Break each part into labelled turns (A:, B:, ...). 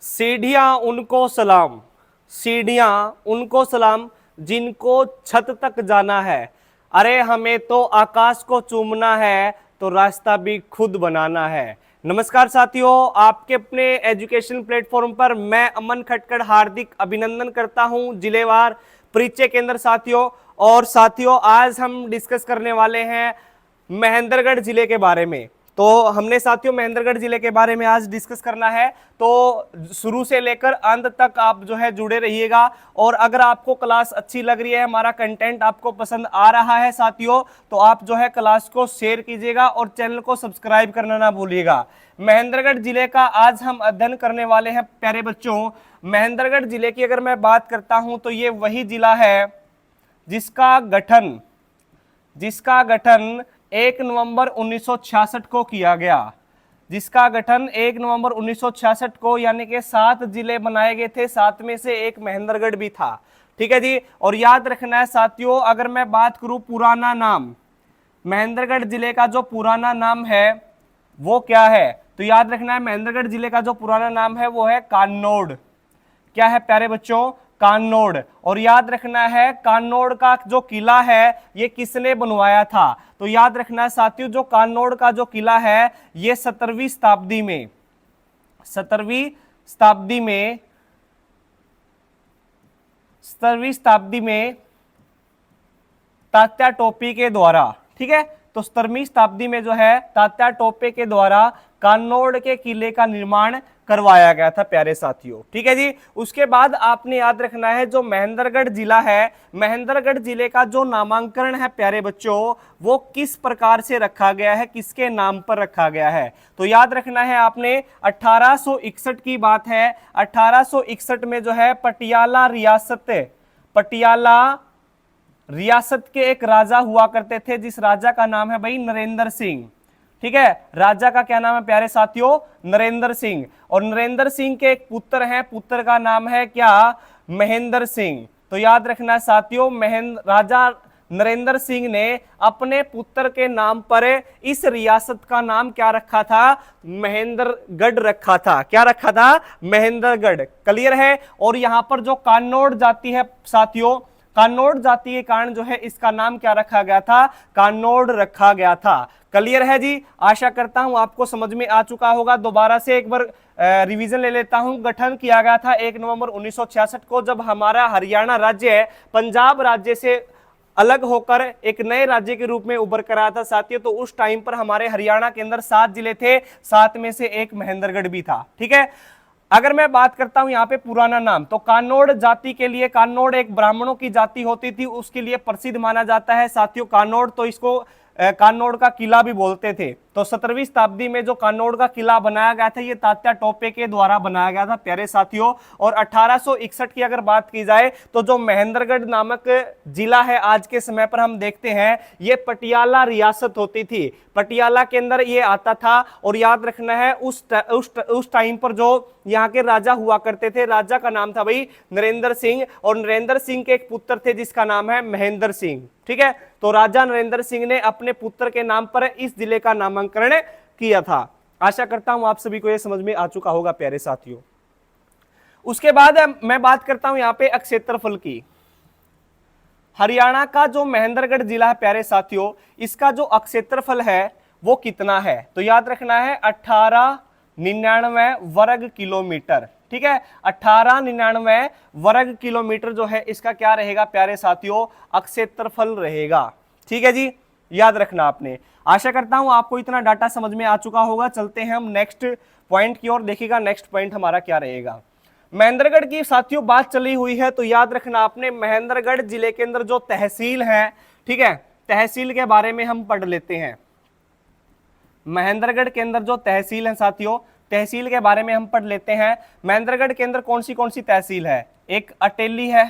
A: सीढ़ियां उनको सलाम, सीढ़ियां उनको सलाम जिनको छत तक जाना है। अरे हमें तो आकाश को चूमना है, तो रास्ता भी खुद बनाना है। नमस्कार साथियों, आपके अपने एजुकेशन प्लेटफॉर्म पर मैं अमन खटकड़ हार्दिक अभिनंदन करता हूं जिलेवार परिचय केंद्र साथियों। और साथियों, आज हम डिस्कस करने वाले हैं महेंद्रगढ़ जिले के बारे में। तो हमने साथियों महेंद्रगढ़ जिले के बारे में आज डिस्कस करना है, तो शुरू से लेकर अंत तक आप जो है जुड़े रहिएगा। और अगर आपको क्लास अच्छी लग रही है, हमारा कंटेंट आपको पसंद आ रहा है साथियों, तो आप जो है क्लास को शेयर कीजिएगा और चैनल को सब्सक्राइब करना ना भूलिएगा। महेंद्रगढ़ जिले का आज हम अध्ययन करने वाले हैं प्यारे बच्चों। महेंद्रगढ़ जिले की अगर मैं बात करता हूं तो ये वही जिला है जिसका गठन 1 नवंबर 1966 को किया गया। जिसका गठन 1 नवंबर 1966 को, यानी कि 7 जिले बनाए गए थे, 7 में से एक महेंद्रगढ़ भी था। ठीक है जी। और याद रखना है साथियों, अगर मैं बात करूं पुराना नाम, महेंद्रगढ़ जिले का जो पुराना नाम है वो क्या है, तो याद रखना है महेंद्रगढ़ जिले का जो पुराना नाम है वो है कान्नौड़। क्या है प्यारे बच्चों? कान्नौड़। और याद रखना है कान्नौड़ का जो किला है ये किसने बनवाया था, तो याद रखना है साथियों, जो कान्नौड़ का जो किला है ये 17वीं शताब्दी में 17वीं शताब्दी में तात्या टोपे के द्वारा, ठीक है, तो 17वीं शताब्दी में जो है तात्या टोपे के द्वारा कान्नौड़ के किले का निर्माण करवाया गया था प्यारे साथियों। ठीक है जी। उसके बाद आपने याद रखना है जो महेंद्रगढ़ जिला है, महेंद्रगढ़ जिले का जो नामांकन है प्यारे बच्चों, वो किस प्रकार से रखा गया है, किसके नाम पर रखा गया है, तो याद रखना है आपने 1861 की बात है। 1861 में जो है पटियाला रियासत के एक राजा हुआ करते थे, जिस राजा का नाम है भाई नरेंद्र सिंह। ठीक है, राजा का क्या नाम है प्यारे साथियों? नरेंद्र सिंह। और नरेंद्र सिंह के एक पुत्र हैं, पुत्र का नाम है क्या? महेंद्र सिंह। तो याद रखना साथियों, राजा नरेंद्र सिंह ने अपने पुत्र के नाम पर इस रियासत का नाम क्या रखा था? महेंद्रगढ़ रखा था। क्या रखा था? महेंद्रगढ़। क्लियर है। और यहां पर जो कान्नौड़ जाति है साथियों, कान्नौड़ जाति के कारण जो है इसका नाम क्या रखा गया था? कान्नौड़ रखा गया था। क्लियर है जी। आशा करता हूं आपको समझ में आ चुका होगा। दोबारा से एक बार रिवीजन ले लेता हूं। गठन किया गया था 1 नवंबर 1966 को, जब हमारा हरियाणा राज्य पंजाब राज्य से अलग होकर एक नए राज्य के रूप में उभर कर आया था साथियों। तो उस टाइम पर हमारे हरियाणा के अंदर 7 जिले थे, 7 में से एक महेंद्रगढ़ भी था। ठीक है। अगर मैं बात करता हूं यहां पे पुराना नाम, तो कान्नौड़ जाति के लिए, कान्नौड़ एक ब्राह्मणों की जाति होती थी, उसके लिए प्रसिद्ध माना जाता है साथियों कान्नौड़। तो इसको कान्नौड़ का किला भी बोलते थे। तो 17वीं शताब्दी में जो कान्नौड़ का किला बनाया गया था ये तात्या टोपे के द्वारा बनाया गया था प्यारे साथियों। और 1861 की अगर बात की जाए तो जो महेंद्रगढ़ नामक जिला है आज के समय पर हम देखते हैं ये पटियाला रियासत होती थी, पटियाला के अंदर ये आता था। और याद रखना है उस टाइम पर जो यहाँ के राजा हुआ करते थे, राजा का नाम था भाई नरेंद्र सिंह, और नरेंद्र सिंह के एक पुत्र थे जिसका नाम है महेंद्र सिंह। ठीक है। तो राजा नरेंद्र सिंह ने अपने पुत्र के नाम पर इस जिले का नामांकन किया था। आशा करता हूं आप सभी को यह समझ में आ चुका होगा प्यारे साथियों। उसके बाद मैं बात करता हूं यहां पे क्षेत्रफल की। हरियाणा का जो महेंद्रगढ़ जिला है प्यारे साथियों, इसका जो क्षेत्रफल है वो कितना है, तो याद रखना है 1899 वर्ग किलोमीटर। ठीक है, 1899 वर्ग किलोमीटर जो है इसका क्या रहेगा प्यारे साथियों? क्षेत्रफल रहेगा। ठीक है जी, याद रखना आपने। आशा करता हूं आपको इतना डाटा समझ में आ चुका होगा। चलते हैं हम नेक्स्ट पॉइंट की ओर। देखिएगा नेक्स्ट पॉइंट हमारा क्या रहेगा। महेंद्रगढ़ की साथियों बात चली हुई है, तो याद रखना आपने महेंद्रगढ़ जिले के अंदर जो तहसील है, ठीक है, तहसील के बारे में हम पढ़ लेते हैं। महेंद्रगढ़ के अंदर जो तहसील है साथियों, तहसील के बारे में हम पढ़ लेते हैं। महेंद्रगढ़ के अंदर कौन सी तहसील है? एक अटेली है,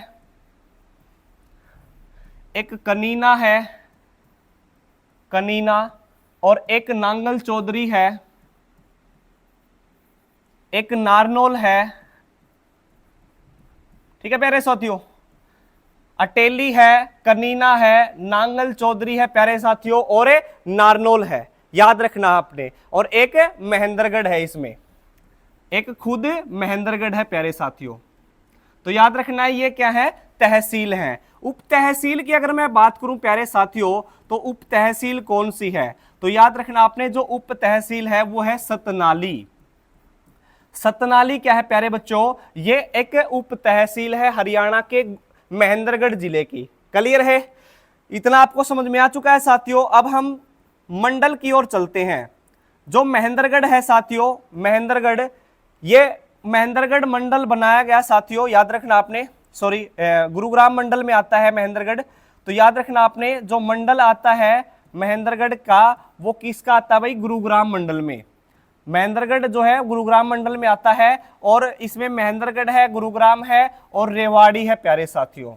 A: एक कनीना है, कनीना, और एक नांगल चौधरी है, एक नारनौल है। ठीक है प्यारे साथियों, अटेली है, कनीना है, नांगल चौधरी है प्यारे साथियों, और नारनौल है। याद रखना आपने। और एक महेंद्रगढ़ है इसमें। एक खुद महेंद्रगढ़ है प्यारे साथियों। तो याद रखना है ये क्या है, तहसील है। उप तहसील की अगर मैं बात करूं प्यारे साथियों तो उप तहसील कौन सी है, तो याद रखना आपने जो उप तहसील है वो है सतनाली। सतनाली क्या है प्यारे बच्चों, ये एक उप तहसील है हरियाणा के महेंद्रगढ़ जिले की। क्लियर है, इतना आपको समझ में आ चुका है साथियों। अब हम मंडल की ओर चलते हैं। जो महेंद्रगढ़ है साथियों, महेंद्रगढ़, ये महेंद्रगढ़ मंडल बनाया गया साथियों, याद रखना आपने, सॉरी गुरुग्राम मंडल में आता है महेंद्रगढ़। तो याद रखना आपने जो मंडल आता है महेंद्रगढ़ का वो किसका आता है भाई, गुरुग्राम मंडल में। महेंद्रगढ़ जो है गुरुग्राम मंडल में आता है और इसमें महेंद्रगढ़ है, गुरुग्राम है और रेवाड़ी है प्यारे साथियों।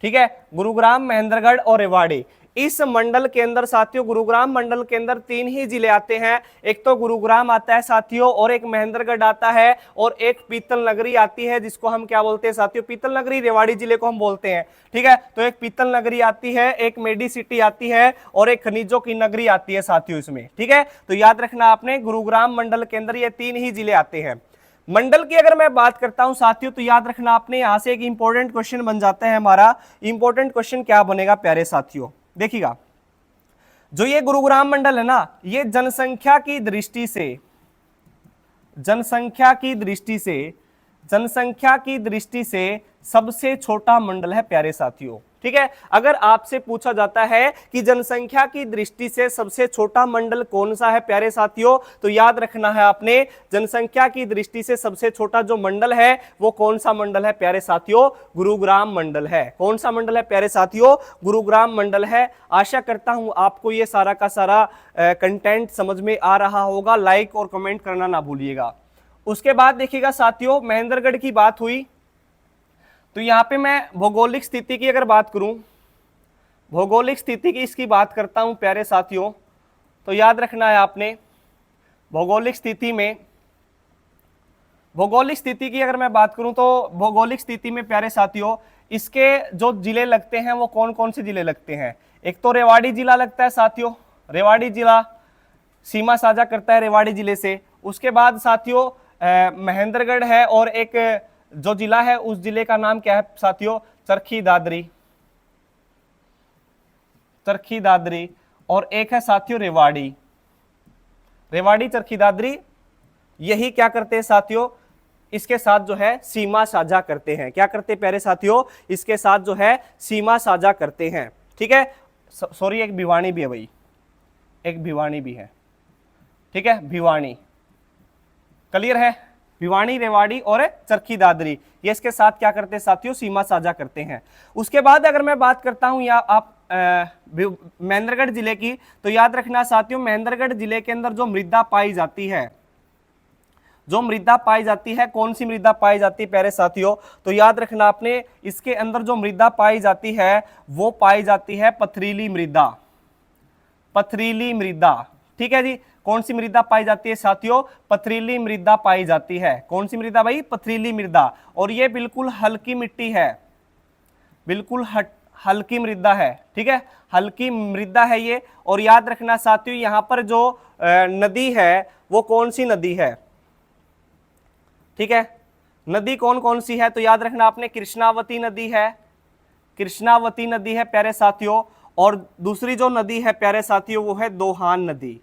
A: ठीक है, गुरुग्राम, महेंद्रगढ़ और रेवाड़ी। इस मंडल के अंदर साथियों, गुरुग्राम मंडल के अंदर 3 ही जिले आते हैं। एक तो गुरुग्राम आता है साथियों, और एक महेंद्रगढ़ आता है, और एक पीतल नगरी आती है जिसको हम क्या बोलते हैं साथियों, पीतल नगरी, रेवाड़ी जिले को हम बोलते हैं। ठीक है, तो एक पीतल नगरी आती है, एक मेडी सिटी आती है और एक खनिजों की नगरी आती है साथियों इसमें। ठीक है, तो याद रखना आपने गुरुग्राम मंडल के अंदर ये 3 ही जिले आते हैं। मंडल की अगर मैं बात करता हूं साथियों तो याद रखना आपने, यहां से एक इंपॉर्टेंट क्वेश्चन बन जाता है हमारा। इंपॉर्टेंट क्वेश्चन क्या बनेगा प्यारे साथियों, देखिएगा, जो ये गुरुग्राम मंडल है ना, ये जनसंख्या की दृष्टि से, जनसंख्या की दृष्टि से, जनसंख्या की दृष्टि से सबसे छोटा मंडल है प्यारे साथियों। ठीक है, अगर आपसे पूछा जाता है कि जनसंख्या की दृष्टि से सबसे छोटा मंडल कौन सा है प्यारे साथियों, तो याद रखना है आपने, जनसंख्या की दृष्टि से सबसे छोटा जो मंडल है वो कौन सा मंडल है प्यारे साथियों, गुरुग्राम मंडल है। कौन सा मंडल है प्यारे साथियों, गुरुग्राम मंडल है। आशा करता हूं आपको ये सारा का सारा कंटेंट समझ में आ रहा होगा। लाइक और कमेंट करना ना भूलिएगा। उसके बाद देखिएगा साथियों, महेंद्रगढ़ की बात हुई, तो यहां पे मैं भौगोलिक स्थिति की अगर बात करूं, भौगोलिक स्थिति की इसकी बात करता हूं प्यारे साथियों, तो याद रखना है आपने, भौगोलिक स्थिति में, भौगोलिक स्थिति की अगर मैं बात करूं तो भौगोलिक स्थिति में प्यारे साथियों इसके जो जिले लगते हैं वो कौन कौन से जिले लगते हैं। एक तो रेवाड़ी जिला लगता है साथियों, रेवाड़ी जिला सीमा साझा करता है रेवाड़ी जिले से। उसके बाद साथियों महेंद्रगढ़ है, और एक जो जिला है उस जिले का नाम क्या है साथियों, चरखी दादरी, चरखी दादरी। और एक है साथियों रेवाड़ी, रेवाड़ी चरखी दादरी, यही क्या करते हैं साथियों, इसके साथ जो है सीमा साझा करते हैं। क्या करते हैं प्यारे साथियों, इसके साथ जो है सीमा साझा करते हैं। ठीक है, सॉरी एक भिवानी भी है भाई, एक भिवानी भी है। ठीक है, भिवानी, क्लियर है, भिवानी, रेवाड़ी और चरखी दादरी, ये इसके साथ क्या करते हैं साथियों, सीमा साझा करते हैं। उसके बाद अगर मैं बात करता हूं या आप महेंद्रगढ़ जिले की, तो याद रखना साथियों, महेंद्रगढ़ जिले के अंदर जो मृदा पाई जाती है, जो मृदा पाई जाती है, कौन सी मृदा पाई जाती है प्यारे साथियों, तो याद रखना आपने, इसके अंदर जो मृदा पाई जाती है वो पाई जाती है पथरीली मृदा, पथरीली मृदा। ठीक है जी, कौन सी मृदा पाई जाती है साथियों, पथरीली मृदा पाई जाती है। कौन सी मृदा भाई, पथरीली मृदा। और ये बिल्कुल हल्की मिट्टी है, बिल्कुल हल्की मृदा है। ठीक है, हल्की मृदा है ये। और याद रखना साथियों, यहां पर जो नदी है वो कौन सी नदी है, ठीक है, नदी कौन कौन सी है, तो याद रखना आपने, कृष्णावती नदी है, कृष्णावती नदी है प्यारे साथियों। और दूसरी जो नदी है प्यारे साथियों वो है दोहान नदी।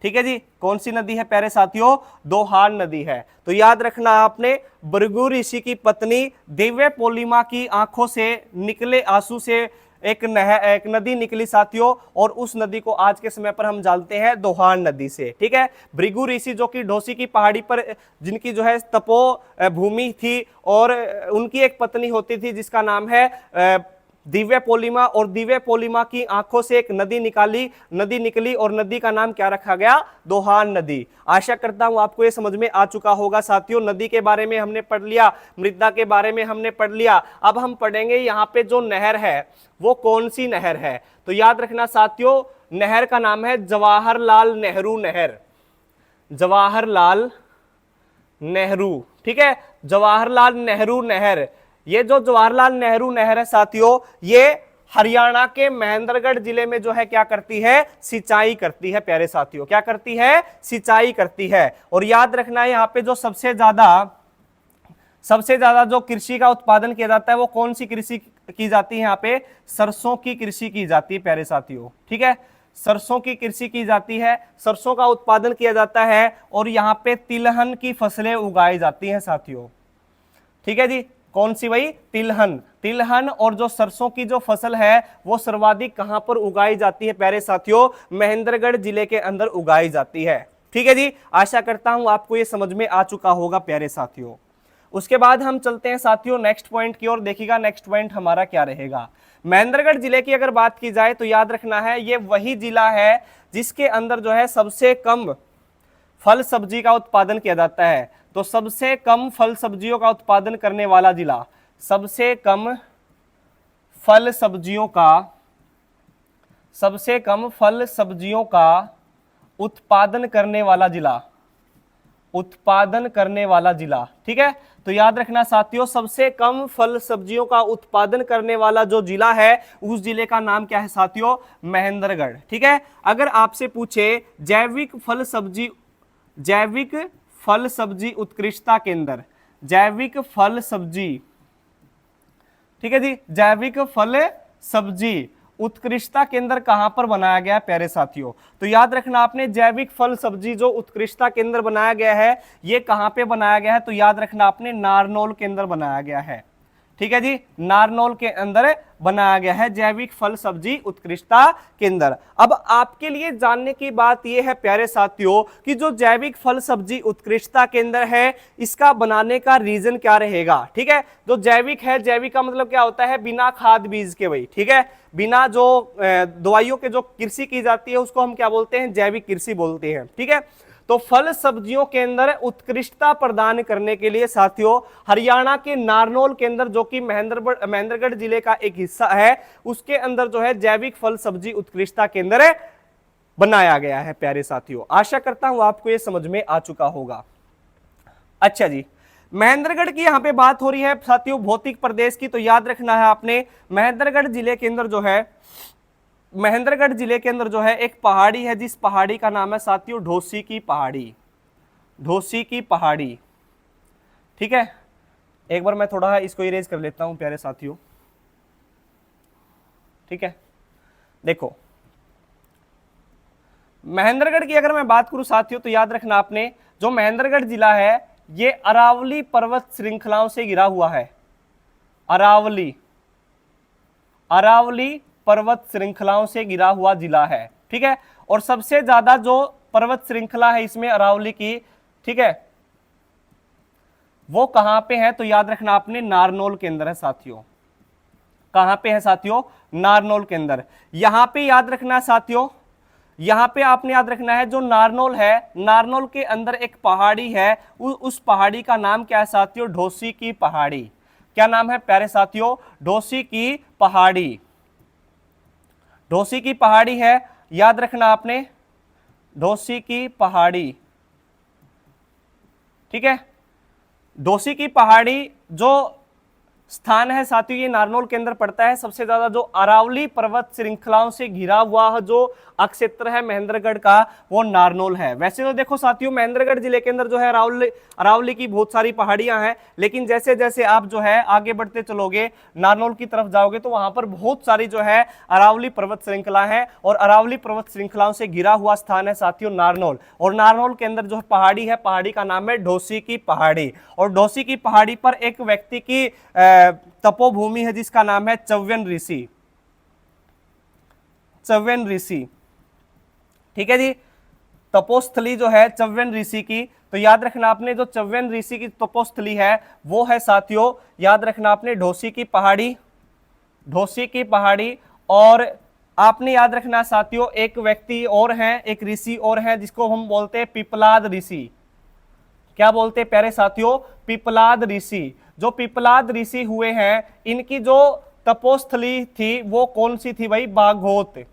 A: ठीक है जी, कौन सी नदी है प्यारे साथियों, दोहान नदी है। तो याद रखना आपने, भृगु ऋषि की पत्नी दिव्य पोलिमा की आंखों से निकले आंसू से एक नदी निकली साथियों, और उस नदी को आज के समय पर हम जानते हैं दोहान नदी से। ठीक है, भृगु ऋषि जो कि ढोसी की पहाड़ी पर जिनकी जो है तपो भूमि थी, और उनकी एक पत्नी होती थी जिसका नाम है दिव्य पोलिमा, और दिव्य पोलिमा की आंखों से एक नदी निकली, और नदी का नाम क्या रखा गया, दोहान नदी। आशा करता हूं आपको ये समझ में आ चुका होगा साथियों। नदी के बारे में हमने पढ़ लिया, मृदा के बारे में हमने पढ़ लिया। अब हम पढ़ेंगे यहाँ पे जो नहर है वो कौन सी नहर है, तो याद रखना साथियों, नहर का नाम है जवाहरलाल नेहरू नहर, जवाहरलाल नेहरू। ठीक है, जवाहरलाल नेहरू नहर। ये जो जवाहरलाल नेहरू नहर है साथियों, ये हरियाणा के महेंद्रगढ़ जिले में जो है क्या करती है, सिंचाई करती है प्यारे साथियों, क्या करती है, सिंचाई करती है। और याद रखना है यहाँ पे जो सबसे ज्यादा जो कृषि का उत्पादन किया जाता है वो कौन सी कृषि की जाती है, यहाँ पे सरसों की कृषि की जाती है प्यारे साथियों, ठीक है, सरसों की कृषि की जाती है, सरसों का उत्पादन किया जाता है और यहाँ पे तिलहन की फसलें उगाई जाती हैं साथियों, ठीक है जी। कौन सी भाई, तिलहन, तिलहन और जो सरसों की जो फसल है वो सर्वाधिक कहां पर उगाई जाती है प्यारे साथियों, महेंद्रगढ़ जिले के अंदर उगाई जाती है, ठीक है जी। आशा करता हूं आपको ये समझ में आ चुका होगा प्यारे साथियों। उसके बाद हम चलते हैं साथियों नेक्स्ट पॉइंट की ओर। देखिएगा नेक्स्ट पॉइंट हमारा क्या रहेगा। महेंद्रगढ़ जिले की अगर बात की जाए तो याद रखना है ये वही जिला है जिसके अंदर जो है सबसे कम फल सब्जी का उत्पादन किया जाता है। तो सबसे कम फल सब्जियों का उत्पादन करने वाला जिला, सबसे कम फल सब्जियों का उत्पादन करने वाला जिला, ठीक है। तो याद रखना साथियों सबसे कम फल सब्जियों का उत्पादन करने वाला जो जिला है उस जिले का नाम क्या है साथियों, महेंद्रगढ़, ठीक है। अगर आपसे पूछे जैविक फल सब्जी उत्कृष्टता केंद्र, जैविक फल सब्जी, ठीक है जी, जैविक फल सब्जी उत्कृष्टता केंद्र कहां पर बनाया गया है प्यारे साथियों। तो याद रखना आपने जैविक फल सब्जी जो उत्कृष्टता केंद्र बनाया गया है ये कहां पे बनाया गया है, तो याद रखना आपने नारनौल के अंदर बनाया गया है, ठीक है जी, नारनौल के अंदर बनाया गया है जैविक फल सब्जी उत्कृष्टता केंद्र। अब आपके लिए जानने की बात यह है प्यारे साथियों कि जो जैविक फल सब्जी उत्कृष्टता केंद्र है इसका बनाने का रीजन क्या रहेगा, ठीक है। जो जैविक है, जैविक का मतलब क्या होता है, बिना खाद बीज के भाई, ठीक है, बिना जो दवाइयों के जो कृषि की जाती है उसको हम क्या बोलते हैं, जैविक कृषि बोलते हैं, ठीक है। तो फल सब्जियों के अंदर उत्कृष्टता प्रदान करने के लिए साथियों हरियाणा के नारनौल के अंदर जो कि महेंद्रगढ़ जिले का एक हिस्सा है उसके अंदर जो है जैविक फल सब्जी उत्कृष्टता केंद्र बनाया गया है प्यारे साथियों। आशा करता हूं आपको यह समझ में आ चुका होगा। अच्छा जी, महेंद्रगढ़ की यहां पे बात हो रही है साथियों भौतिक प्रदेश की, तो याद रखना है आपने महेंद्रगढ़ जिले के अंदर जो है, महेंद्रगढ़ जिले के अंदर जो है एक पहाड़ी है जिस पहाड़ी का नाम है साथियों ढोसी की पहाड़ी, ढोसी की पहाड़ी, ठीक है। एक बार मैं थोड़ा इसको इरेज कर लेता हूं प्यारे साथियों, ठीक है। देखो महेंद्रगढ़ की अगर मैं बात करूं साथियों तो याद रखना आपने जो महेंद्रगढ़ जिला है ये अरावली पर्वत श्रृंखलाओं से घिरा हुआ है, अरावली पर्वत श्रृंखलाओं से घिरा हुआ जिला है, ठीक है। और सबसे ज्यादा जो पर्वत श्रृंखला है इसमें अरावली की, ठीक है, वो कहां पे है, तो याद रखना आपने नारनौल के अंदर है साथियों। कहां पे है साथियों, नारनौल के अंदर। यहां पे याद रखना साथियों, यहां पे आपने याद रखना है जो नारनौल है, नारनौल के अंदर एक पहाड़ी है, उस पहाड़ी का नाम क्या है साथियों, ढोसी की पहाड़ी। क्या नाम है प्यारे साथियों, ढोसी की पहाड़ी, ढोसी की पहाड़ी है, याद रखना आपने ढोसी की पहाड़ी, ठीक है। ढोसी की पहाड़ी जो स्थान है साथियों ये नारनौल के अंदर पड़ता है। सबसे ज्यादा जो अरावली पर्वत श्रृंखलाओं से घिरा हुआ जो क्षेत्र है महेंद्रगढ़ का वो नारनौल है। वैसे तो देखो साथियों महेंद्रगढ़ जिले के अंदर जो है अरावली की बहुत सारी पहाड़ियां हैं, लेकिन जैसे जैसे आप जो है आगे बढ़ते चलोगे नारनौल की तरफ जाओगे तो वहां पर बहुत सारी जो है अरावली पर्वत श्रृंखला है और अरावली पर्वत श्रृंखलाओं से घिरा हुआ स्थान है साथियों नारनौल। और नारनौल के अंदर जो पहाड़ी है, पहाड़ी का नाम है ढोसी की पहाड़ी। और ढोसी की पहाड़ी पर एक व्यक्ति की तपोभूमि है जिसका नाम है चव्यन ऋषि, चव्यन ऋषि, ठीक है जी। तपोस्थली जो है चव्यन ऋषि की, तो याद रखना आपने जो चव्यन ऋषि की तपोस्थली है वो है साथियों, याद रखना आपने ढोसी की पहाड़ी, ढोसी की पहाड़ी। और आपने याद रखना साथियों एक व्यक्ति और हैं, एक ऋषि और हैं जिसको हम बोलते हैं पिपलाद ऋषि। क्या बोलते हैं प्यारे साथियों, पिपलाद ऋषि। जो पिपलाद ऋषि हुए हैं इनकी जो तपोस्थली थी वो कौन सी थी भाई, बाघोत।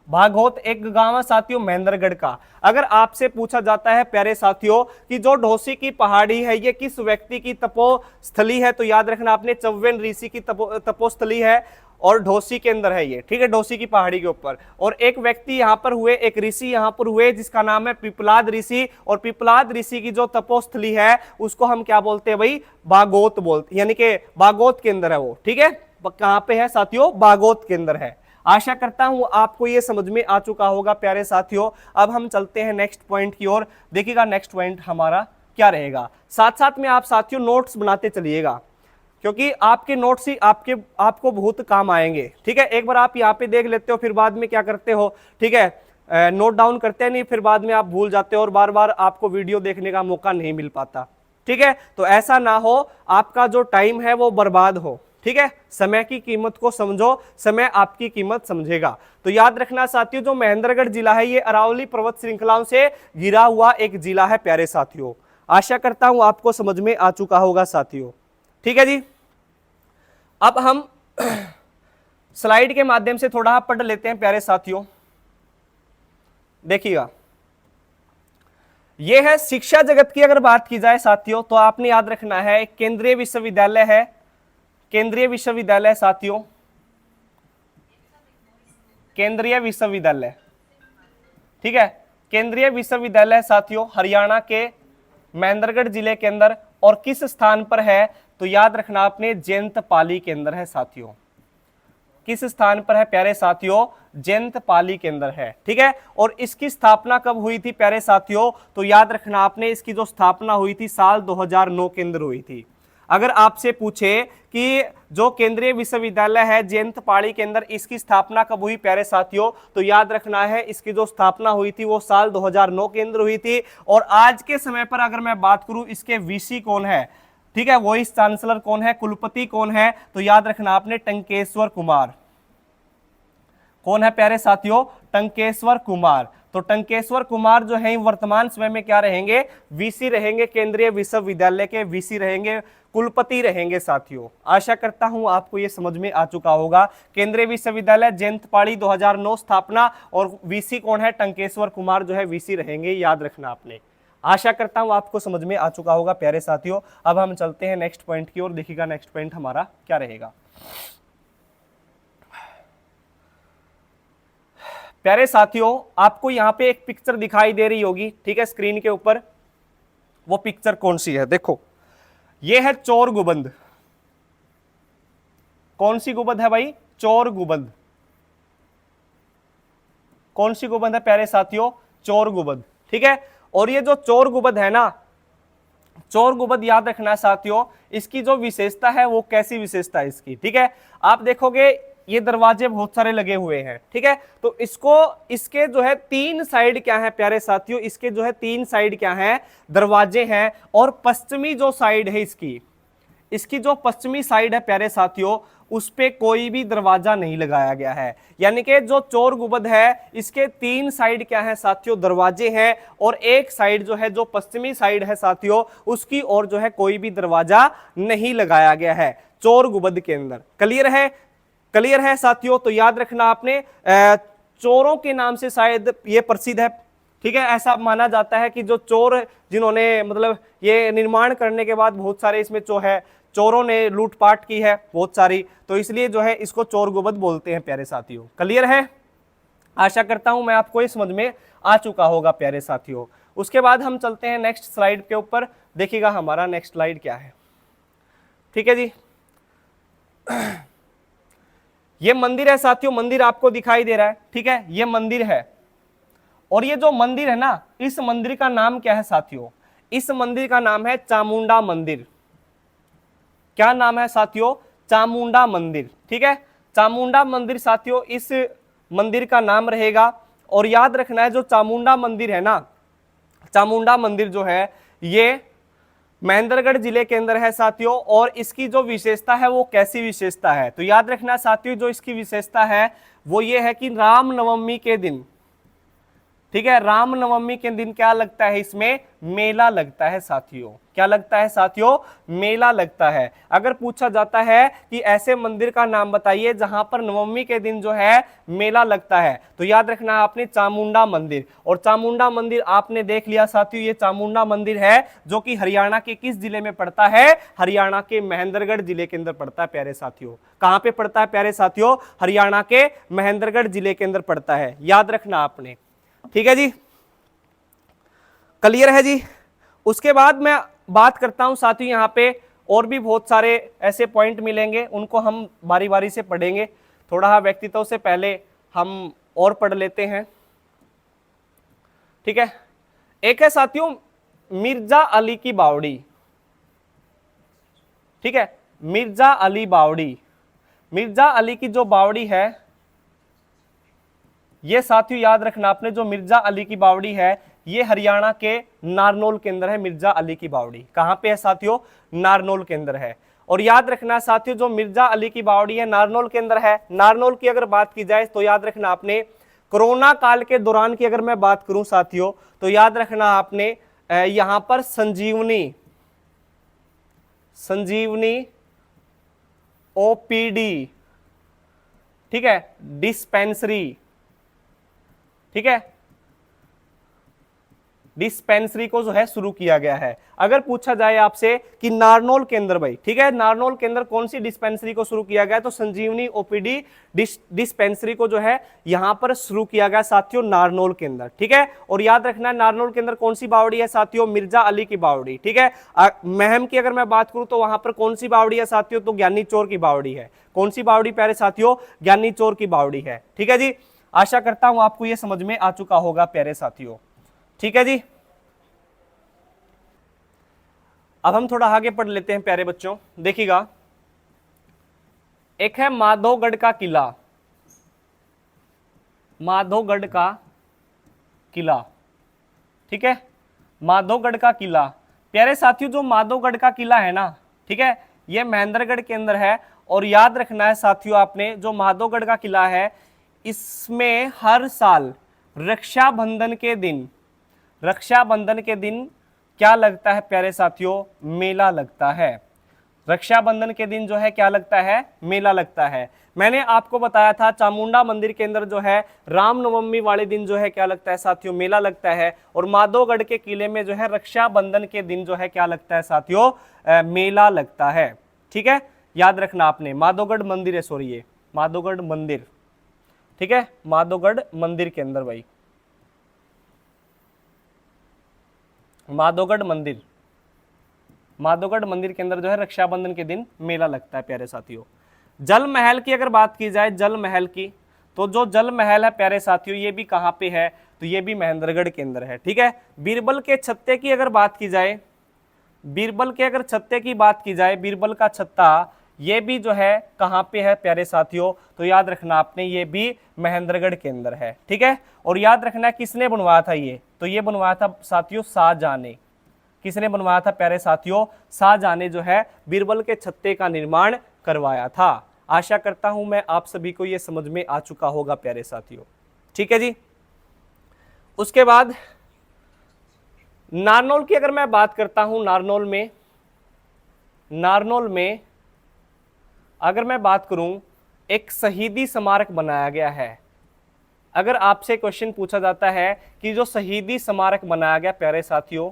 A: बाघोत एक गांव है साथियों महेंद्रगढ़ का। अगर आपसे पूछा जाता है प्यारे साथियों कि जो ढोसी की पहाड़ी है ये किस व्यक्ति की तपोस्थली है, तो याद रखना आपने चव्यन ऋषि की तपोस्थली है। और ढोसी के अंदर है ये, ठीक है, ढोसी की पहाड़ी के ऊपर। और एक व्यक्ति यहाँ पर हुए, एक ऋषि यहाँ पर हुए जिसका नाम है पिपलाद ऋषि। और पिपलाद ऋषि की जो तपोस्थली है उसको हम क्या बोलते हैं भाई, बागोत बोलते, यानी कि बागोत के अंदर है वो, ठीक है। कहां पे है साथियों, बागोत के अंदर है। आशा करता हूं आपको ये समझ में आ चुका होगा प्यारे साथियों। अब हम चलते हैं नेक्स्ट पॉइंट की ओर। देखिएगा नेक्स्ट पॉइंट हमारा क्या रहेगा। साथ साथ में आप साथियों नोट्स बनाते चलिएगा, क्योंकि आपके नोट्स ही आपको बहुत काम आएंगे, ठीक है। एक बार आप यहाँ पे देख लेते हो, फिर बाद में क्या करते हो, ठीक है, नोट डाउन करते नहीं, फिर बाद में आप भूल जाते हो और बार बार आपको वीडियो देखने का मौका नहीं मिल पाता, ठीक है। तो ऐसा ना हो, आपका जो टाइम है वो बर्बाद हो, ठीक है। समय की कीमत को समझो, समय आपकी कीमत समझेगा। तो याद रखना साथियों, जो महेंद्रगढ़ जिला है ये अरावली पर्वत श्रृंखलाओं से घिरा हुआ एक जिला है प्यारे साथियों। आशा करता हूं आपको समझ में आ चुका होगा साथियों, ठीक है जी। अब हम स्लाइड के माध्यम से थोड़ा पढ़ लेते हैं प्यारे साथियों। देखिएगा, यह है शिक्षा जगत की अगर बात की जाए साथियों, तो आपने याद रखना है केंद्रीय विश्वविद्यालय है, केंद्रीय विश्वविद्यालय साथियों, केंद्रीय विश्वविद्यालय, ठीक है, केंद्रीय विश्वविद्यालय साथियों हरियाणा के महेंद्रगढ़ जिले के अंदर। और किस स्थान पर है, तो याद रखना आपने जयंतपाली के अंदर है साथियों। किस स्थान पर है प्यारे साथियों, जयंतपाली के अंदर है, ठीक है। और इसकी स्थापना कब हुई थी प्यारे साथियों, तो याद रखना आपने इसकी जो स्थापना हुई थी साल 2009 के अंदर हुई थी। अगर आपसे पूछे कि जो केंद्रीय विश्वविद्यालय है जयंतपाली के अंदर, इसकी स्थापना कब हुई प्यारे साथियों, तो याद रखना है इसकी जो स्थापना हुई थी वो साल 2009 के अंदर हुई थी। और आज के समय पर अगर मैं बात करूं इसके वीसी कौन है, ठीक है, वाइस चांसलर कौन है, कुलपति कौन है, तो याद रखना आपने टंकेश्वर कुमार। कौन है प्यारे साथियों, टंकेश्वर कुमार। तो टंकेश्वर कुमार जो है वर्तमान समय में क्या रहेंगे, वीसी रहेंगे, केंद्रीय विश्वविद्यालय के वीसी रहेंगे, कुलपति रहेंगे साथियों। आशा करता हूं आपको यह समझ में आ चुका होगा। केंद्रीय विश्वविद्यालय जयंतपाली 2009 स्थापना, और वीसी कौन है, टंकेश्वर कुमार जो है वीसी रहेंगे, याद रखना आपने। आशा करता हूं आपको समझ में आ चुका होगा प्यारे साथियों। अब हम चलते हैं नेक्स्ट पॉइंट की ओर। देखिएगा नेक्स्ट पॉइंट हमारा क्या रहेगा प्यारे साथियों। आपको यहाँ पे एक पिक्चर दिखाई दे रही होगी, ठीक है, स्क्रीन के ऊपर। वो पिक्चर कौन सी है, देखो, ये है चोर गुबंद। कौन सी गुबंद है भाई, चोर गुबंद। कौन सी गुबंद है प्यारे साथियों, चोर गुबंद, ठीक है। और ये जो चोर गुबंद है ना, चोर गुबंद याद रखना साथियों, इसकी जो विशेषता है वो कैसी विशेषता है इसकी, ठीक है। आप देखोगे ये दरवाजे बहुत सारे लगे हुए हैं, ठीक है। तो इसके जो है तीन साइड क्या है प्यारे साथियों, इसके जो है तीन साइड क्या है, दरवाजे हैं। और पश्चिमी जो साइड है इसकी जो पश्चिमी साइड है प्यारे साथियों, उस पे कोई भी दरवाजा नहीं लगाया गया है। यानी कि जो चोर गुबंद है इसके तीन साइड क्या है साथियों, दरवाजे हैं। और एक साइड जो है, जो पश्चिमी साइड है साथियों, उसकी ओर जो है कोई भी दरवाजा नहीं लगाया गया है चोर गुबंद के अंदर। क्लियर है, क्लियर है साथियों। तो याद रखना आपने, चोरों के नाम से शायद ये प्रसिद्ध है, ठीक है। ऐसा माना जाता है कि जो चोर जिन्होंने मतलब ये निर्माण करने के बाद बहुत सारे इसमें जो है चोरों ने लूटपाट की है बहुत सारी, तो इसलिए जो है इसको चोर गुबंद बोलते हैं प्यारे साथियों। क्लियर है, आशा करता हूं मैं आपको ये समझ में आ चुका होगा प्यारे साथियों। उसके बाद हम चलते हैं नेक्स्ट स्लाइड के ऊपर। देखिएगा हमारा नेक्स्ट स्लाइड क्या है, ठीक है जी। ये मंदिर है साथियों, मंदिर आपको दिखाई दे रहा है, ठीक है, ये मंदिर है। और ये जो मंदिर है ना, इस मंदिर का नाम क्या है साथियों, इस मंदिर का नाम है चामुंडा मंदिर। क्या नाम है साथियों, चामुंडा मंदिर, ठीक है। चामुंडा मंदिर साथियों इस मंदिर का नाम रहेगा। और याद रखना है जो चामुंडा मंदिर है ना, चामुंडा मंदिर जो है ये महेंद्रगढ़ जिले के अंदर है साथियों। और इसकी जो विशेषता है वो कैसी विशेषता है, तो याद रखना साथियों जो इसकी विशेषता है वो ये है कि रामनवमी के दिन, ठीक है, रामनवमी के दिन क्या लगता है, इसमें मेला लगता है साथियों। क्या लगता है साथियों, मेला लगता है। अगर पूछा जाता है कि ऐसे मंदिर का नाम बताइए जहां पर नवमी के दिन जो है मेला लगता है, तो याद रखना है आपने चामुंडा मंदिर। और चामुंडा मंदिर आपने देख लिया साथियों, ये चामुंडा मंदिर है जो कि हरियाणा के किस जिले में पड़ता है, हरियाणा के महेंद्रगढ़ जिले के अंदर पड़ता है प्यारे साथियों। कहां पे पड़ता है प्यारे साथियों, हरियाणा के महेंद्रगढ़ जिले के अंदर पड़ता है, याद रखना आपने। ठीक है जी, क्लियर है जी। उसके बाद मैं बात करता हूं साथियों, यहां पे और भी बहुत सारे ऐसे पॉइंट मिलेंगे, उनको हम बारी बारी से पढ़ेंगे। थोड़ा व्यक्तित्व से पहले हम और पढ़ लेते हैं। ठीक है, एक है साथियों मिर्जा अली की बावड़ी। ठीक है, मिर्जा अली बावड़ी। मिर्जा अली की जो बावड़ी है, ये साथियों याद रखना आपने, जो मिर्जा अली की बावड़ी है ये हरियाणा के नारनौल के अंदर है। मिर्जा अली की बावड़ी कहां पे है साथियों, नारनौल के अंदर है। और याद रखना साथियों, जो मिर्जा अली की बावड़ी है नारनौल के अंदर है। नारनौल की अगर बात की जाए तो याद रखना आपने, कोरोना काल के दौरान की अगर मैं बात करूं साथियों, तो याद रखना आपने यहां पर संजीवनी ओपीडी, ठीक है, डिस्पेंसरी, ठीक है, डिस्पेंसरी को जो है शुरू किया गया है। अगर पूछा जाए आपसे कि नारनौल के अंदर भाई, ठीक है, नारनौल के अंदर कौन सी डिस्पेंसरी को शुरू किया गया, तो संजीवनी ओपीडी डिस्पेंसरी को जो है यहां पर शुरू किया गया साथियों, नारनौल के अंदर। ठीक है, और याद रखना नारनौल के अंदर कौन सी बावड़ी है साथियों, मिर्जा अली की बावड़ी। ठीक है, महम की अगर मैं बात करूं तो वहां पर कौन सी बावड़ी है साथियों, तो ज्ञानी चोर की बावड़ी है। कौन सी बावड़ी प्यारे साथियों, ज्ञानी चोर की बावड़ी है। ठीक है जी, आशा करता हूं आपको यह समझ में आ चुका होगा प्यारे साथियों। ठीक है जी, अब हम थोड़ा आगे पढ़ लेते हैं प्यारे बच्चों। देखिएगा, एक है माधोगढ़ का किला। माधोगढ़ का किला, ठीक है, माधोगढ़ का किला। प्यारे साथियों, जो माधोगढ़ का किला है ना, ठीक है, यह महेंद्रगढ़ के अंदर है। और याद रखना है साथियों आपने, जो माधोगढ़ का किला है इसमें हर साल रक्षाबंधन के दिन क्या लगता है प्यारे साथियों, मेला लगता है। रक्षाबंधन के दिन जो है क्या लगता है, मेला लगता है। मैंने आपको बताया था चामुंडा मंदिर के अंदर जो है रामनवमी वाले दिन जो है क्या लगता है साथियों, मेला लगता है। और माधोगढ़ के किले में जो है रक्षाबंधन के दिन जो है क्या लगता है साथियों, मेला लगता है। ठीक है, याद रखना आपने, माधोगढ़ मंदिर है, सॉरी ये माधोगढ़ मंदिर, ठीक है, माधोगढ़ मंदिर के अंदर भाई, माधोगढ़ मंदिर के अंदर जो है रक्षाबंधन के दिन मेला लगता है प्यारे साथियों। जल महल की अगर बात की जाए, जल महल की, तो जो जल महल है प्यारे साथियों ये भी कहां पे है, तो ये भी महेंद्रगढ़ के अंदर है। ठीक है, बीरबल के छत्ते की अगर बात की जाए, बीरबल के अगर छत्ते की बात की जाए, बीरबल का छत्ता ये भी जो है कहां पे है प्यारे साथियों, तो याद रखना आपने ये भी महेंद्रगढ़ के अंदर है। ठीक है, और याद रखना किसने बनवाया था ये, तो ये बनवाया था साथियों शाहजहां ने। किसने बनवाया था प्यारे साथियों, शाहजहां ने जो है बीरबल के छत्ते का निर्माण करवाया था। आशा करता हूं मैं आप सभी को ये समझ में आ चुका होगा प्यारे साथियों। ठीक है जी, उसके बाद नारनौल की अगर मैं बात करता हूं, नारनौल में अगर मैं बात करूं, एक शहीदी स्मारक बनाया गया है। अगर आपसे क्वेश्चन पूछा जाता है कि जो शहीदी स्मारक बनाया गया प्यारे साथियों,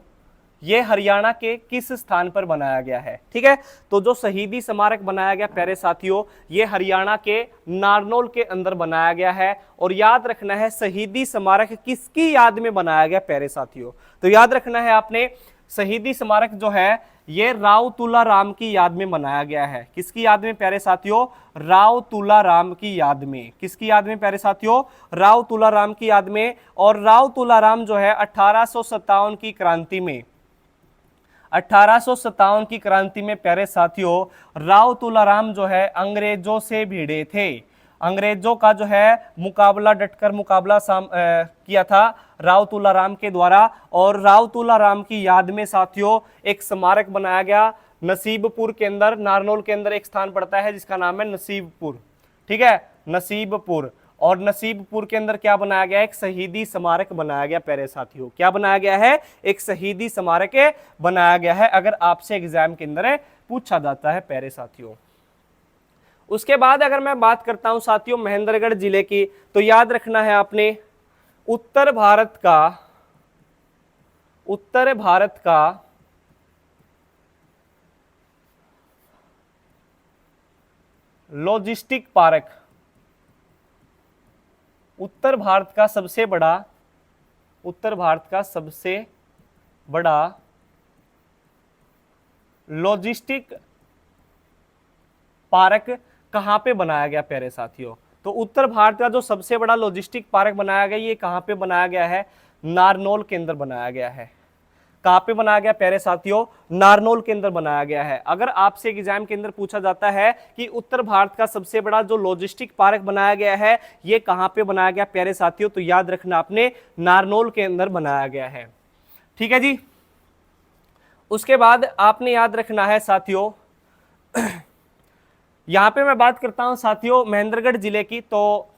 A: ये हरियाणा के किस स्थान पर बनाया गया है। ठीक है, तो जो शहीदी स्मारक बनाया गया प्यारे साथियों, ये हरियाणा के नारनौल के अंदर बनाया गया है। और याद रखना है शहीदी स्मारक किसकी याद में बनाया गया प्यारे साथियों, तो याद रखना है आपने शहीदी स्मारक जो है ये राव तुलाराम की याद में बनाया गया है। किसकी याद में प्यारे साथियों, राव तुलाराम की याद में। किसकी याद में प्यारे साथियों, राव तुलाराम की याद में। और राव तुलाराम जो है 1857 की क्रांति में, 1857 की क्रांति में प्यारे साथियों राव तुलाराम जो है अंग्रेजों से भिड़े थे। अंग्रेजों का जो है मुकाबला, डटकर मुकाबला किया था राव तुलाराम के द्वारा। और राव तुलाराम की याद में साथियों एक स्मारक बनाया गया नसीबपुर के अंदर, नारनौल के अंदर एक स्थान पड़ता है जिसका नाम है नसीबपुर। ठीक है, नसीबपुर। और नसीबपुर के अंदर क्या बनाया गया है, एक शहीदी स्मारक बनाया गया प्यारे साथियों। क्या बनाया गया है, एक शहीदी स्मारक बनाया गया है, अगर आपसे एग्जाम के अंदर पूछा जाता है प्यारे साथियों। उसके बाद अगर मैं बात करता हूं साथियों महेंद्रगढ़ जिले की, तो याद रखना है आपने उत्तर भारत का लॉजिस्टिक पार्क, उत्तर भारत का सबसे बड़ा लॉजिस्टिक पार्क कहां पे बनाया गया प्यारे साथियों। तो उत्तर भारत का जो सबसे बड़ा लॉजिस्टिक पार्क बनाया गया, ये कहां पे बनाया गया है, नारनौल के अंदर बनाया गया है। कहां पे बनाया गया प्यारे साथियों, नारनौल के अंदर बनाया गया है। अगर आपसे एग्जाम के अंदर पूछा जाता है कि उत्तर भारत का सबसे बड़ा जो लॉजिस्टिक पार्क बनाया गया है ये कहां पे बनाया गया प्यारे साथियों, तो याद रखना आपने नारनौल के अंदर बनाया गया है। ठीक है जी। उसके बाद आपने याद रखना है साथियों यहां पे मैं बात करता हूं साथियों महेंद्रगढ़ जिले की, तो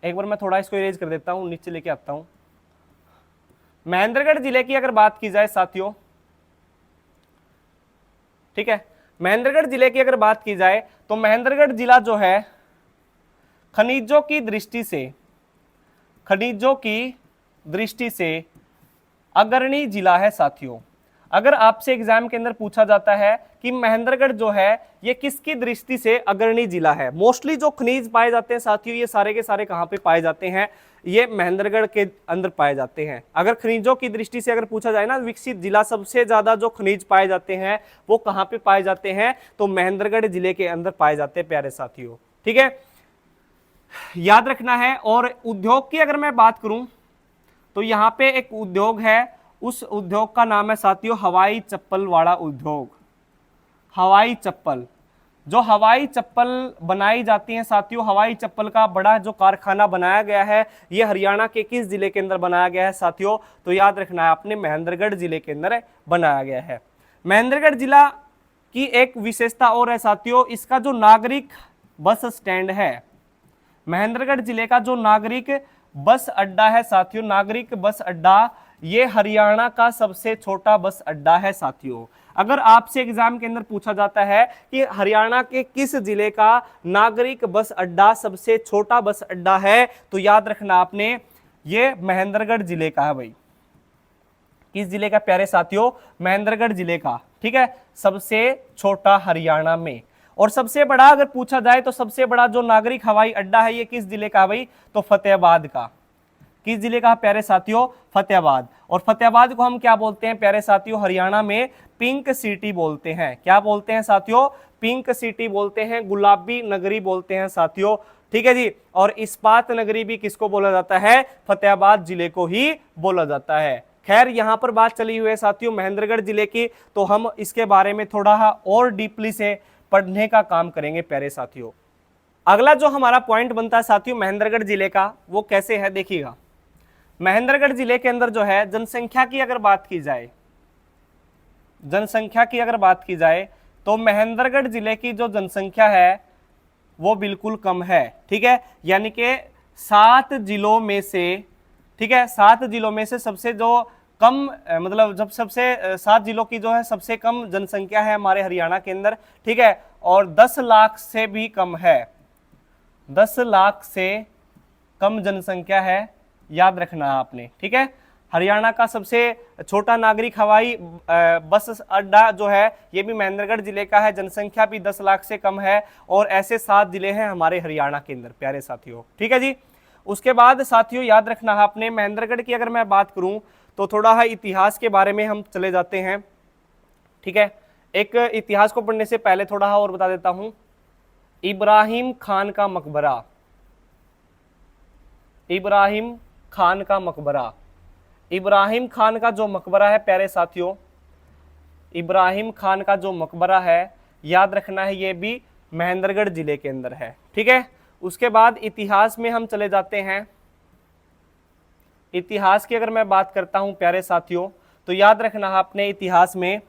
A: एक बार मैं थोड़ा इसको इरेज कर देता हूं, नीचे लेके आता हूं। महेंद्रगढ़ जिले की अगर बात की जाए साथियों, ठीक है, महेंद्रगढ़ जिले की अगर बात की जाए तो महेंद्रगढ़ जिला जो है खनिजों की दृष्टि से अग्रणी जिला है साथियों। अगर आपसे एग्जाम के अंदर पूछा जाता है कि महेंद्रगढ़ जो है ये किसकी दृष्टि से अग्रणी जिला है, मोस्टली जो खनिज पाए जाते हैं साथियों ये सारे के सारे कहां पे पाए जाते हैं, ये महेंद्रगढ़ के अंदर पाए जाते हैं। अगर खनिजों की दृष्टि से अगर पूछा जाए ना विकसित जिला, सबसे ज्यादा जो खनिज पाए जाते हैं वो कहां पे पाए जाते हैं, तो महेंद्रगढ़ जिले के अंदर पाए जाते हैं प्यारे साथियों। ठीक है, याद रखना है। और उद्योग की अगर मैं बात करूं तो यहां पे एक उद्योग है, उस उद्योग का नाम है साथियों हवाई चप्पल वाला उद्योग। हवाई चप्पल, जो हवाई चप्पल बनाई जाती हैं साथियों, हवाई चप्पल का बड़ा जो कारखाना बनाया गया है ये हरियाणा के किस जिले के अंदर बनाया गया है साथियों, तो याद रखना है आपने महेंद्रगढ़ जिले के अंदर बनाया गया है। महेंद्रगढ़ जिला की एक विशेषता और है साथियों, इसका जो नागरिक बस स्टैंड है, महेंद्रगढ़ जिले का जो नागरिक बस अड्डा है साथियों, नागरिक बस अड्डा, ये हरियाणा का सबसे छोटा बस अड्डा है साथियों। अगर आपसे एग्जाम के अंदर पूछा जाता है कि हरियाणा के किस जिले का नागरिक बस अड्डा सबसे छोटा बस अड्डा है, तो याद रखना आपने ये महेंद्रगढ़ जिले का है भाई। किस जिले का प्यारे साथियों, महेंद्रगढ़ जिले का। ठीक है, सबसे छोटा हरियाणा में। और सबसे बड़ा अगर पूछा जाए तो सबसे बड़ा जो नागरिक हवाई अड्डा है ये किस जिले का भाई, तो फतेहाबाद का। किस जिले का प्यारे साथियों, फतेहाबाद। और फतेहाबाद को हम क्या बोलते हैं प्यारे साथियों, हरियाणा में पिंक सिटी बोलते हैं। क्या बोलते हैं साथियों, पिंक सिटी बोलते हैं, गुलाबी नगरी बोलते हैं साथियों। ठीक है जी। और इस्पात नगरी भी किसको बोला जाता है, फतेहाबाद जिले को ही बोला जाता है। खैर यहां पर बात चली हुई है साथियों महेंद्रगढ़ जिले की, तो हम इसके बारे में थोड़ा और डीपली से पढ़ने का काम करेंगे प्यारे साथियों। अगला जो हमारा पॉइंट बनता है साथियों महेंद्रगढ़ जिले का, वो कैसे है देखिएगा। महेंद्रगढ़ जिले के अंदर जो है जनसंख्या की अगर बात की जाए, जनसंख्या की अगर बात की जाए तो महेंद्रगढ़ जिले की जो जनसंख्या है वो बिल्कुल कम है। ठीक है, यानी कि 7 जिलों में से, ठीक है, 7 जिलों में से सबसे जो कम, मतलब जब सबसे 7 जिलों की जो है सबसे कम जनसंख्या है हमारे हरियाणा के अंदर। ठीक है, और 10 लाख से भी कम है, 10 लाख से कम जनसंख्या है, याद रखना आपने। ठीक है, हरियाणा का सबसे छोटा नागरिक हवाई बस अड्डा जो है ये भी महेंद्रगढ़ जिले का है, जनसंख्या भी 10 लाख से कम है। और ऐसे 7 जिले हैं हमारे हरियाणा के अंदर प्यारे साथियों। ठीक है जी। उसके बाद साथियों याद रखना आपने महेंद्रगढ़ की अगर मैं बात करूं तो थोड़ा इतिहास के बारे में हम चले जाते हैं। ठीक है, एक इतिहास को पढ़ने से पहले थोड़ा और बता देता हूं। इब्राहिम खान का मकबरा, इब्राहिम खान का मकबरा, इब्राहिम खान का जो मकबरा है प्यारे साथियों, इब्राहिम खान का जो मकबरा है याद रखना है ये भी महेंद्रगढ़ जिले के अंदर है। ठीक है, उसके बाद इतिहास में हम चले जाते हैं। इतिहास की अगर मैं बात करता हूं प्यारे साथियों तो याद रखना आपने इतिहास में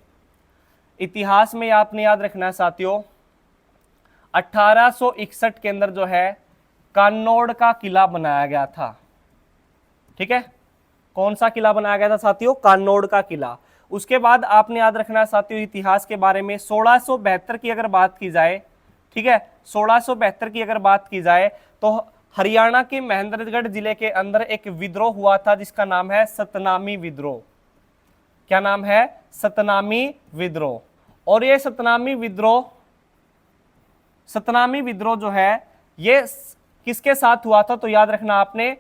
A: आपने याद रखना है साथियों 1861 के अंदर जो है कान्नौड़ का किला बनाया गया था। ठीक है, कौन सा किला बनाया गया था साथियों? कान्नौड़ का किला। उसके बाद आपने याद रखना है साथियों इतिहास के बारे में, 1672 की अगर बात की जाए, ठीक है, 1672 की अगर बात की जाए तो हरियाणा के महेंद्रगढ़ जिले के अंदर एक विद्रोह हुआ था जिसका नाम है सतनामी विद्रोह। क्या नाम है? सतनामी विद्रोह। और ये सतनामी विद्रोह जो है ये किसके साथ हुआ था? तो याद रखना आपने,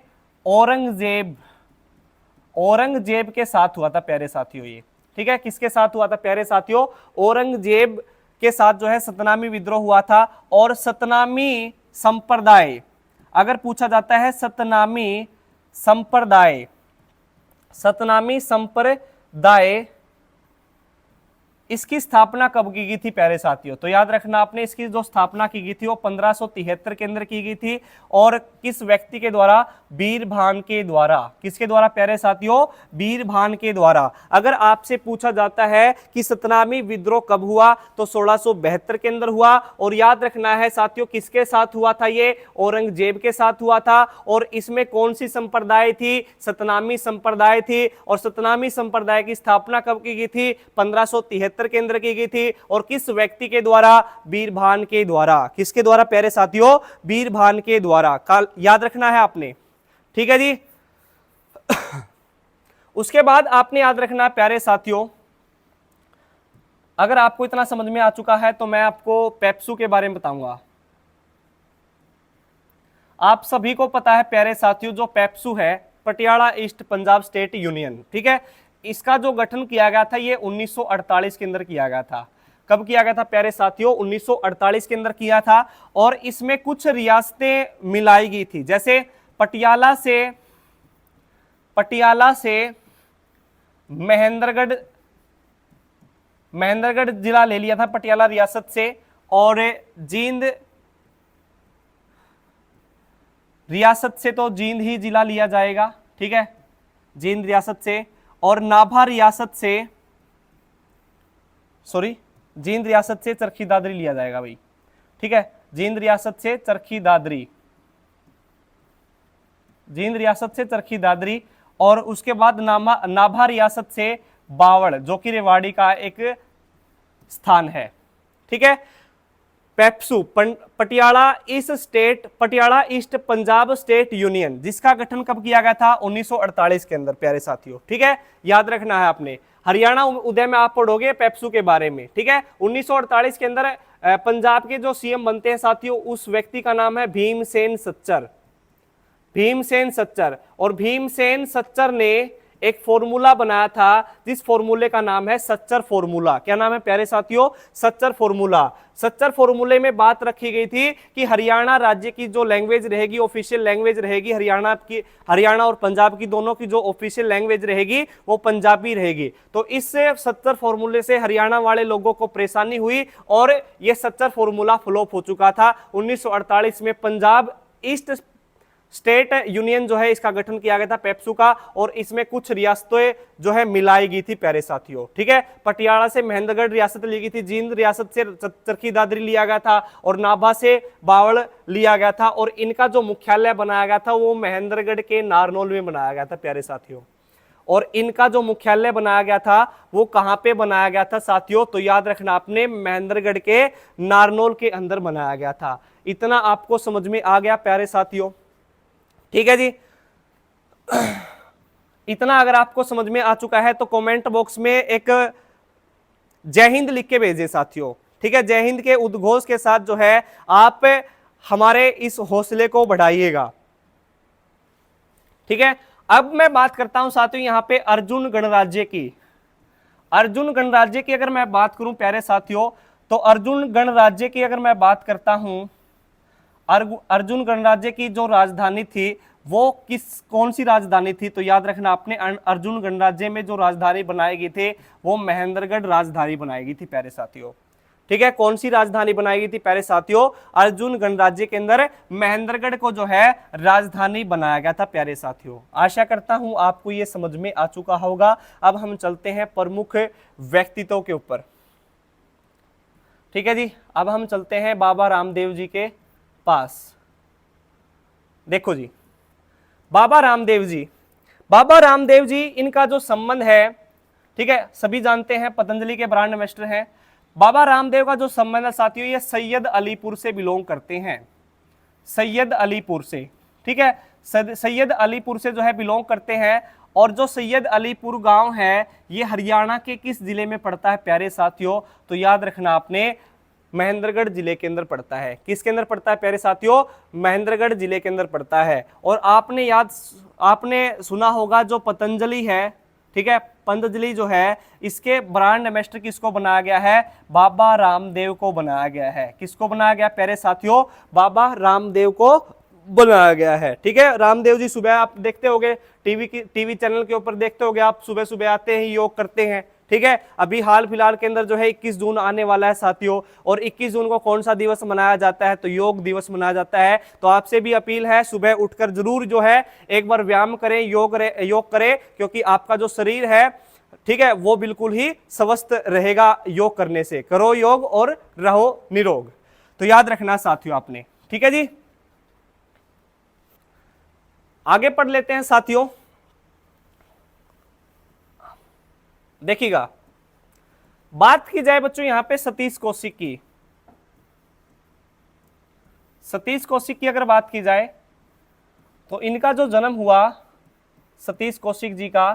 A: औरंगजेब के साथ हुआ था प्यारे साथियों ये। ठीक है, किसके साथ हुआ था प्यारे साथियों? औरंगजेब के साथ जो है सतनामी विद्रोह हुआ था। और सतनामी संप्रदाय, अगर पूछा जाता है सतनामी संप्रदाय इसकी स्थापना कब की गई थी प्यारे साथियों? तो याद रखना आपने, इसकी जो स्थापना की गई थी वो 1573 के अंदर की गई थी। और किस व्यक्ति के द्वारा? बीरभान के द्वारा। किसके द्वारा प्यारे साथियों? बीरभान के द्वारा। अगर आपसे पूछा जाता है कि सतनामी विद्रोह कब हुआ तो 1672 के अंदर हुआ। और याद रखना है साथियों किसके साथ हुआ था ये? औरंगजेब के साथ हुआ था। और इसमें कौन सी संप्रदाय थी? सतनामी संप्रदाय थी। और सतनामी संप्रदाय की स्थापना कब की गई थी? 1573 के अंदर की गई थी। और किस व्यक्ति के द्वारा? बीरभान के द्वारा। किसके द्वारा प्यारे साथियों? बीरभान के द्वारा। याद रखना है आपने। ठीक है जी। उसके बाद आपने याद रखना प्यारे साथियों, अगर आपको इतना समझ में आ चुका है तो मैं आपको पेप्सू के बारे में बताऊंगा। आप सभी को पता है प्यारे साथियों जो पेप्सू है, Patiala east Punjab state union, ठीक है, इसका जो गठन किया गया था ये 1948 के अंदर किया गया था। कब किया गया था प्यारे साथियों? 1948 के अंदर किया था। और इसमें कुछ रियासतें मिलाई गई थी, जैसे पटियाला से महेंद्रगढ़ जिला ले लिया था पटियाला रियासत से। और जींद रियासत से तो जींद ही जिला लिया जाएगा। ठीक है, जींद रियासत से। और नाभा रियासत से, जींद रियासत से चरखी दादरी लिया जाएगा भाई। ठीक है, जींद रियासत से चरखी दादरी। और उसके बाद नाभा रियासत से बावड़, जो कि रेवाड़ी का एक स्थान है। ठीक है, PEPSU Patiala east Punjab state union, जिसका गठन कब किया गया था? 1948 के अंदर प्यारे साथियों। ठीक है, याद रखना है आपने। हरियाणा उदय में आप पढ़ोगे पेप्सू के बारे में। ठीक है, 1948 के अंदर पंजाब के जो सीएम बनते हैं साथियों, उस व्यक्ति का नाम है भीमसेन सच्चर। और भीमसेन सच्चर ने एक फॉर्मूला बनाया था जिस फॉर्मूले का नाम है सच्चर फॉर्मूला। क्या नाम है प्यारे साथियों? सच्चर फॉर्मूला। सच्चर फॉर्मूले में बात रखी गई थी कि हरियाणा राज्य की जो लैंग्वेज रहेगी, ऑफिशियल लैंग्वेज रहेगी, हरियाणा और पंजाब की दोनों की जो ऑफिशियल लैंग्वेज रहेगी वो पंजाबी रहेगी। तो इस सच्चर फॉर्मूले से हरियाणा वाले लोगों को परेशानी हुई और यह सच्चर फॉर्मूला फ्लॉप हो चुका था। 1948 में पंजाब ईस्ट स्टेट यूनियन जो है इसका गठन किया गया था पेप्सू का। और इसमें कुछ रियासतें जो है मिलाई गई थी प्यारे साथियों। ठीक है, पटियाला से महेंद्रगढ़ रियासत ली गई थी, जींद रियासत से चरखी दादरी लिया गया था और नाभा से बावड़ लिया गया था। और इनका जो मुख्यालय बनाया गया था वो महेंद्रगढ़ के नारनौल में बनाया गया था प्यारे साथियों। और इनका जो मुख्यालय बनाया गया था वो कहां पे बनाया गया था साथियों? तो याद रखना आपने, महेंद्रगढ़ के नारनौल के अंदर बनाया गया था। इतना आपको समझ में आ गया प्यारे साथियों? ठीक है जी। इतना अगर आपको समझ में आ चुका है तो कमेंट बॉक्स में एक जय हिंद लिख के भेजिए साथियों। ठीक है, जय हिंद के उद्घोष के साथ जो है आप हमारे इस हौसले को बढ़ाइएगा। ठीक है, अब मैं बात करता हूं साथियों यहां पे अर्जुन गणराज्य की। अर्जुन गणराज्य की अगर मैं बात करूं प्यारे साथियों, तो अर्जुन गणराज्य की अगर मैं बात करता हूं, अर्जुन गणराज्य की जो राजधानी थी वो कौन सी राजधानी थी? तो याद रखना आपने, अर्जुन गणराज्य में जो राजधानी बनाई गई थी वो महेंद्रगढ़ राजधानी बनाई गई थी प्यारे साथियों। ठीक है, कौन सी राजधानी बनाई गई थी प्यारे साथियों? अर्जुन गणराज्य के अंदर महेंद्रगढ़ को जो है राजधानी बनाया गया था प्यारे साथियों। आशा करता हूं आपको ये समझ में आ चुका होगा। अब हम चलते हैं प्रमुख व्यक्तित्वों के ऊपर। ठीक है जी, अब हम चलते हैं बाबा रामदेव जी के पास। देखो जी, बाबा रामदेव जी, बाबा रामदेव जी, इनका जो संबंध है, ठीक है, सभी जानते हैं पतंजलि के ब्रांड एम्बेसडर हैं। बाबा रामदेव का जो संबंध है साथियों, ये सैयद अलीपुर से बिलोंग करते हैं, सैयद अलीपुर से, ठीक है, सैयद अलीपुर से जो है बिलोंग करते हैं। और जो सैयद अलीपुर गांव है ये हरियाणा के किस जिले में पड़ता है प्यारे साथियों? तो याद रखना आपने, महेंद्रगढ़ जिले के अंदर पड़ता है। किसके अंदर पड़ता है प्यारे साथियों? महेंद्रगढ़ जिले के अंदर पड़ता है। और आपने सुना होगा जो पतंजलि है, ठीक है, पतंजलि जो है, इसके ब्रांड एम्बेसडर किसको बनाया गया है? बाबा रामदेव को बनाया गया है। किसको बनाया गया प्यारे साथियों? बाबा रामदेव को बनाया गया है, ठीक है। रामदेव जी सुबह आप देखते होंगे टीवी चैनल के ऊपर देखते होंगे आप, सुबह सुबह आते हैं, योग करते हैं, ठीक है। अभी हाल फिलहाल के अंदर जो है 21 जून आने वाला है साथियों, और 21 जून को कौन सा दिवस मनाया जाता है? तो योग दिवस मनाया जाता है। तो आपसे भी अपील है, सुबह उठकर जरूर जो है एक बार व्यायाम करें, योग करें, क्योंकि आपका जो शरीर है, ठीक है, वो बिल्कुल ही स्वस्थ रहेगा योग करने से। करो योग और रहो निरोग। तो याद रखना साथियों आपने, ठीक है जी। आगे पढ़ लेते हैं साथियों। देखिएगा, बात की जाए बच्चों यहां पे सतीश कौशिक की, सतीश कौशिक की अगर बात की जाए तो इनका जो जन्म हुआ सतीश कौशिक जी का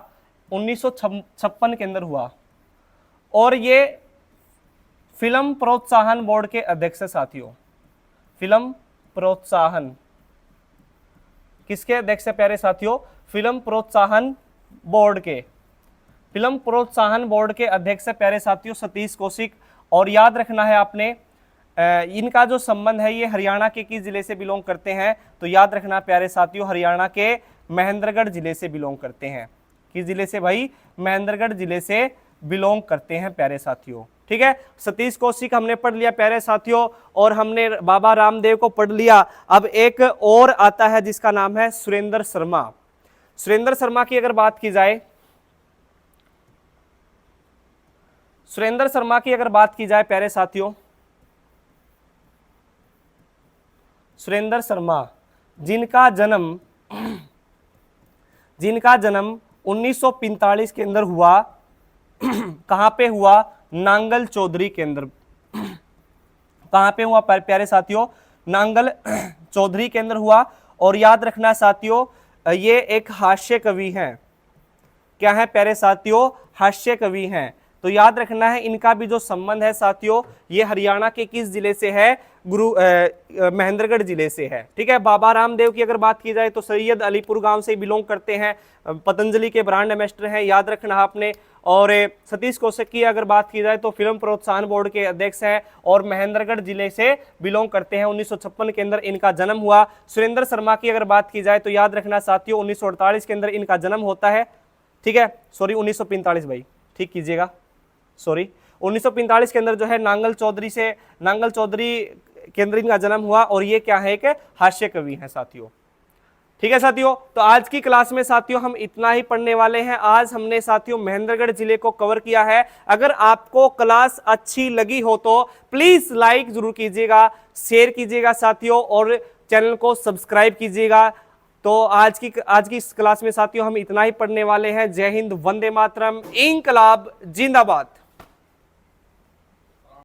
A: 1956 के अंदर हुआ, और ये फिल्म प्रोत्साहन बोर्ड के अध्यक्ष है साथियों। फिल्म प्रोत्साहन किसके अध्यक्ष है प्यारे साथियों? फिल्म प्रोत्साहन बोर्ड के, फिल्म प्रोत्साहन बोर्ड के अध्यक्ष है प्यारे साथियों सतीश कौशिक। और याद रखना है आपने, इनका जो संबंध है ये हरियाणा के किस जिले से बिलोंग करते हैं? तो याद रखना प्यारे साथियों, हरियाणा के महेंद्रगढ़ जिले से बिलोंग करते हैं। किस जिले से भाई? महेंद्रगढ़ जिले से बिलोंग करते हैं प्यारे साथियों, ठीक है। सतीश कौशिक हमने पढ़ लिया प्यारे साथियों, और हमने बाबा रामदेव को पढ़ लिया। अब एक और आता है जिसका नाम है सुरेंद्र शर्मा। सुरेंद्र शर्मा की अगर बात की जाए, सुरेंद्र शर्मा की अगर बात की जाए प्यारे साथियों, सुरेंद्र शर्मा जिनका जन्म 1945 के अंदर हुआ, कहां पे हुआ? नांगल चौधरी के अंदर। कहां पे हुआ प्यारे साथियों? नांगल चौधरी के अंदर हुआ। और याद रखना साथियों, ये एक हास्य कवि हैं। क्या है प्यारे साथियों? हास्य कवि हैं। तो याद रखना है, इनका भी जो संबंध है साथियों, ये हरियाणा के किस जिले से है? महेंद्रगढ़ जिले से है, ठीक है। बाबा रामदेव की अगर बात की जाए तो सैयद अलीपुर गांव से बिलोंग करते हैं, पतंजलि के ब्रांड एम्बेसडर हैं, याद रखना आपने। और सतीश कौशिक की अगर बात की जाए तो फिल्म प्रोत्साहन बोर्ड के अध्यक्ष हैं और महेंद्रगढ़ जिले से बिलोंग करते हैं। 1956 के अंदर इनका जन्म हुआ। सुरेंद्र शर्मा की अगर बात की जाए तो याद रखना साथियों, 1948 के अंदर इनका जन्म होता है, ठीक है। सॉरी 1945 भाई, ठीक कीजिएगा, सॉरी 1945 के अंदर जो है नांगल चौधरी के अंदर इनका जन्म हुआ। और ये क्या है? एक हास्य कवि है साथियों, ठीक है साथियों। तो आज की क्लास में साथियों हम इतना ही पढ़ने वाले हैं। आज हमने साथियों महेंद्रगढ़ जिले को कवर किया है। अगर आपको क्लास अच्छी लगी हो तो प्लीज लाइक जरूर कीजिएगा, शेयर कीजिएगा साथियों, और चैनल को सब्सक्राइब कीजिएगा। तो आज की इस क्लास में साथियों हम इतना ही पढ़ने वाले हैं। जय हिंद, वंदे मातरम, इंकलाब जिंदाबाद।